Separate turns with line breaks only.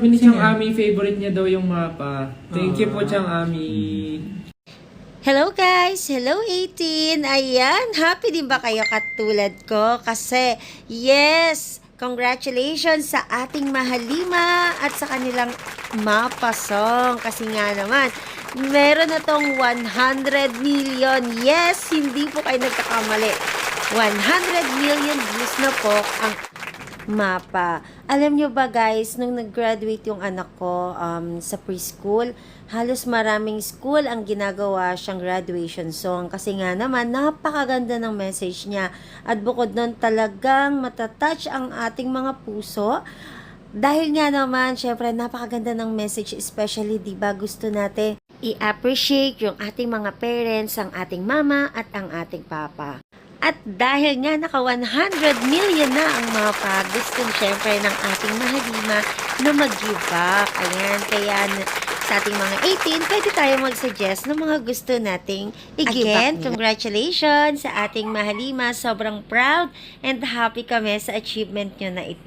sabi ni Chang Ami, favorite niya daw yung mapa. Thank you po, Chang Ami.
Hello guys! Hello 18! Ayan, happy din ba kayo katulad ko? Kasi, yes! Congratulations sa ating Mahalima at sa kanilang Mapa Song. Kasi nga naman, meron na tong 100 million. Yes! Hindi po kayo nagkakamali. 100 million views na po ang Mapa. Alam nyo ba guys, nung nag-graduate yung anak ko sa preschool, halos maraming school ang ginagawa siyang graduation song kasi nga naman napakaganda ng message niya at bukod nun talagang matatouch ang ating mga puso dahil nga naman syempre napakaganda ng message, especially diba gusto natin i-appreciate yung ating mga parents, ang ating mama at ang ating papa. At dahil nga naka 100 million na ang mga gusto syempre ng ating Mahalima na mag-give back. Ayan, kaya sa ating mga 18, pwede tayo mag-suggest ng mga gusto nating i-give back. Again, congratulations sa ating Mahalima. Sobrang proud and happy kami sa achievement nyo na ito.